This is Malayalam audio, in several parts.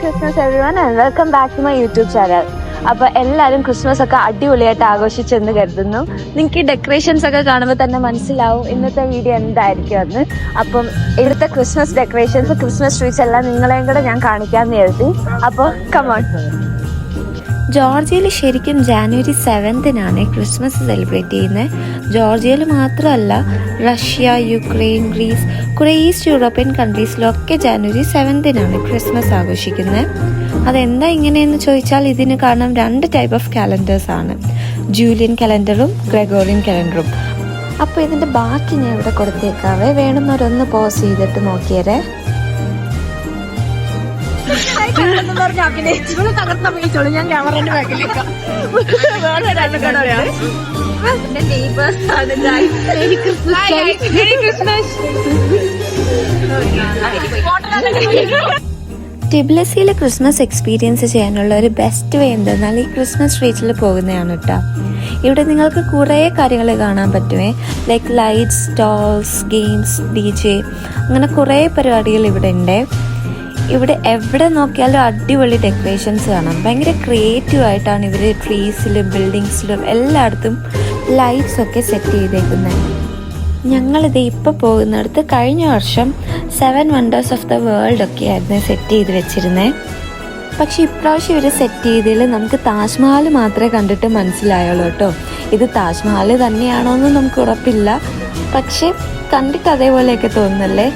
Christmas everyone and welcome back to my YouTube channel. അപ്പോൾ എല്ലാവരും ക്രിസ്മസ് ഒക്കെ അടിപൊളിയായിട്ട് ആഘോഷിച്ചെന്ന് കരുതുന്നു. നിങ്ങൾക്ക് ഈ ഡെക്കറേഷൻസ് ഒക്കെ കാണുമ്പോൾ തന്നെ മനസ്സിലാവും ഇന്നത്തെ വീഡിയോ എന്തായിരിക്കും എന്ന്. അപ്പം ഇവിടുത്തെ ക്രിസ്മസ് ഡെക്കറേഷൻസ്, ക്രിസ്മസ് ട്രീസ് എല്ലാം നിങ്ങളെയും കൂടെ ഞാൻ കാണിക്കാമെന്ന് എഴുതി. അപ്പോൾ കമോൺ. ജോർജിയയിൽ ശരിക്കും ജാനുവരി 7-നാണ് ക്രിസ്മസ് സെലിബ്രേറ്റ് ചെയ്യുന്നത്. ജോർജിയയിൽ മാത്രമല്ല, റഷ്യ, യുക്രൈൻ, ഗ്രീസ്, കുറേ ഈസ്റ്റ് യൂറോപ്യൻ കൺട്രീസിലൊക്കെ ജാനുവരി 7-നാണ് ക്രിസ്മസ് ആഘോഷിക്കുന്നത്. അതെന്താ ഇങ്ങനെയെന്ന് ചോദിച്ചാൽ ഇതിന് കാരണം 2 ടൈപ്പ് ഓഫ് കാലണ്ടേഴ്സാണ്, ജൂലിയൻ കലണ്ടറും ഗ്രെഗോറിയൻ കലണ്ടറും. അപ്പോൾ ഇതിൻ്റെ ബാക്കി ഞാൻ ഇവിടെ കൊടുത്തേക്കാവേ, വേണമെന്നവരൊന്ന് പോസ് ചെയ്തിട്ട് നോക്കിയേരേ. ഞാൻ ക്യാമറന്റെ ബാക്കിലേക്കാം. ടിബ്ലസിയിലെ ക്രിസ്മസ് എക്സ്പീരിയൻസ് ചെയ്യാനുള്ള ഒരു ബെസ്റ്റ് വേ എന്തെന്നാൽ ഈ ക്രിസ്മസ് സ്ട്രീറ്റിൽ പോകുന്നതാണ് കേട്ടോ. ഇവിടെ നിങ്ങൾക്ക് കുറേ കാര്യങ്ങൾ കാണാൻ പറ്റുമേ, like lights, stalls, games, DJ, അങ്ങനെ കുറേ പരിപാടികൾ ഇവിടെ ഉണ്ട്. ഇവിടെ എവിടെ നോക്കിയാലും അടിപൊളി ഡെക്കറേഷൻസ് കാണാം. ഭയങ്കര ക്രിയേറ്റീവ് ആയിട്ടാണ് ഇവർ ട്രീസിലും ബിൽഡിങ്സിലും എല്ലായിടത്തും ലൈറ്റ്സ് ഒക്കെ സെറ്റ് ചെയ്തേക്കുന്നത്. ഞങ്ങളിത് ഇപ്പോൾ പോകുന്നിടത്ത് കഴിഞ്ഞ വർഷം 7 വണ്ടേഴ്സ് ഓഫ് ദ വേൾഡ് ഒക്കെ ആയിരുന്നു സെറ്റ് ചെയ്ത് വെച്ചിരുന്നത്. പക്ഷെ ഇപ്രാവശ്യം ഇവർ സെറ്റ് ചെയ്തതിൽ നമുക്ക് താജ്മഹൽ മാത്രമേ കണ്ടിട്ട് മനസ്സിലായുള്ളൂ കേട്ടോ. ഇത് താജ്മഹൽ തന്നെയാണോ എന്ന് നമുക്ക് ഉറപ്പില്ല, പക്ഷെ കണ്ടിട്ട് അതേപോലെയൊക്കെ തോന്നുന്നല്ലേ.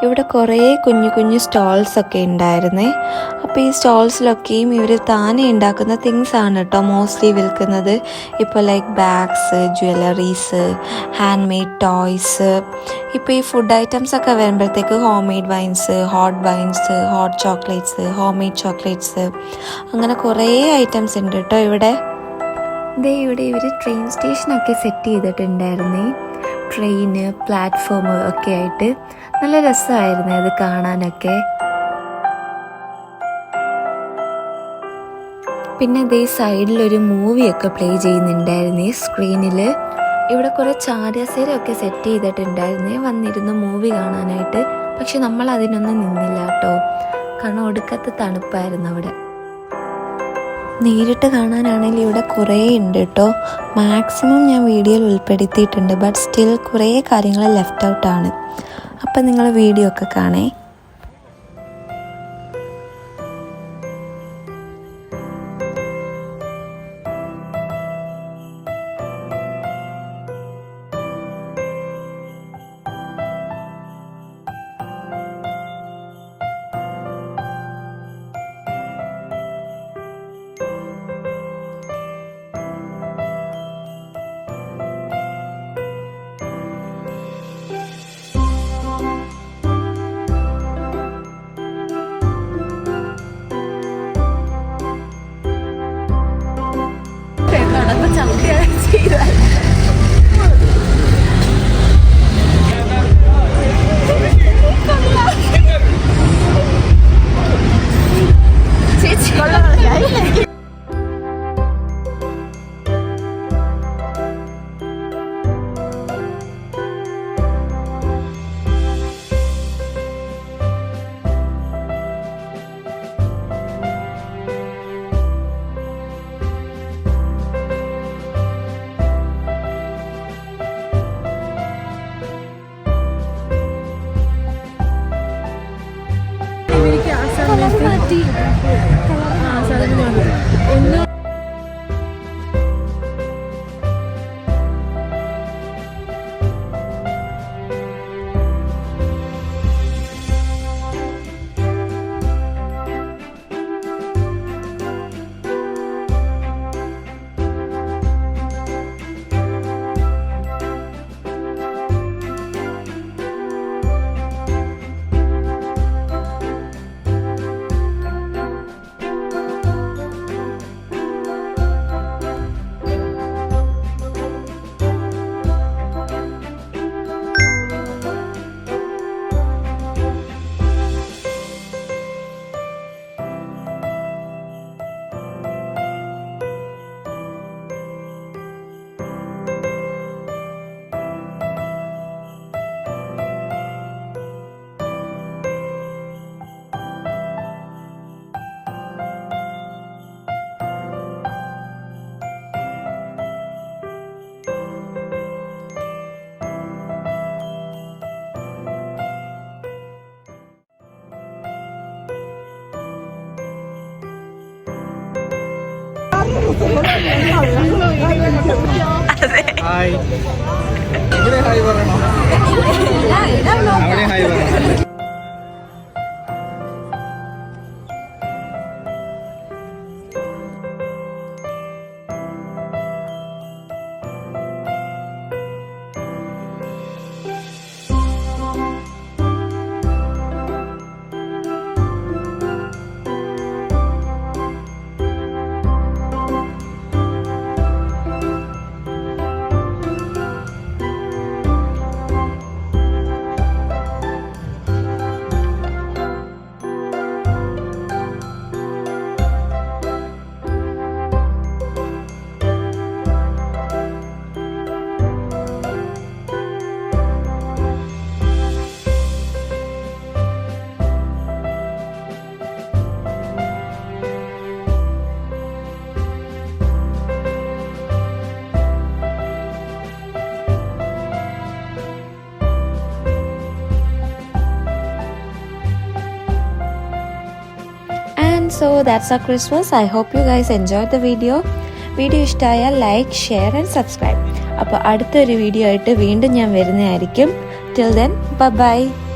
ഇവിടെ കുറേ കുഞ്ഞു കുഞ്ഞു സ്റ്റോൾസ് ഒക്കെ ഉണ്ടായിരുന്നേ. അപ്പോൾ ഈ സ്റ്റോൾസിലൊക്കെയും ഇവർ താനെ ഉണ്ടാക്കുന്ന തിങ്സ് ആണ് കേട്ടോ മോസ്റ്റ്ലി വിൽക്കുന്നത്. ഇപ്പോൾ like bags, jewelleries, hand made toys. ഇപ്പോൾ ഈ ഫുഡ് ഐറ്റംസ് ഒക്കെ വരുമ്പോഴത്തേക്ക് home made vines, hot chocolates, home made chocolates, അങ്ങനെ കുറേ ഐറ്റംസ് ഉണ്ട് കേട്ടോ ഇവിടെ. ഇവിടെ ഇവർ ട്രെയിൻ സ്റ്റേഷനൊക്കെ സെറ്റ് ചെയ്തിട്ടുണ്ടായിരുന്നേ, ട്രെയിന്, പ്ലാറ്റ്ഫോം ഒക്കെ ആയിട്ട്. നല്ല രസമായിരുന്നു അത് കാണാനൊക്കെ. പിന്നെ ഇതേ സൈഡിലൊരു മൂവിയൊക്കെ പ്ലേ ചെയ്യുന്നുണ്ടായിരുന്നേ സ്ക്രീനിൽ. ഇവിടെ കുറേ ചാരിയസേരയൊക്കെ സെറ്റ് ചെയ്തിട്ടുണ്ടായിരുന്നേ വന്നിരുന്നു മൂവി കാണാനായിട്ട്. പക്ഷെ നമ്മൾ അതിനൊന്നും നിന്നില്ല കേട്ടോ, കാരണം ഒടുക്കത്തെ തണുപ്പായിരുന്നു അവിടെ. നേരിട്ട് കാണാനാണെങ്കിൽ ഇവിടെ കുറേ ഉണ്ട് കേട്ടോ. മാക്സിമം ഞാൻ വീഡിയോയിൽ ഉൾപ്പെടുത്തിയിട്ടുണ്ട്, ബട്ട് സ്റ്റിൽ കുറേ കാര്യങ്ങൾ ലെഫ്റ്റ് ഔട്ടാണ്. അപ്പം നിങ്ങൾ വീഡിയോ ഒക്കെ കാണേ. ഹായ്. ഇവിടെ ഹായ് പറയണോ? അവിടെ ഹായ് പറയണം. So that's our Christmas. I hope you guys enjoyed the video. Video ഇഷ്ടമായാൽ ലൈക്ക്, ഷെയർ ആൻഡ് സബ്സ്ക്രൈബ്. അപ്പോൾ അടുത്തൊരു വീഡിയോ ആയിട്ട് വീണ്ടും ഞാൻ വരുന്നതായിരിക്കും. Till then, bye bye.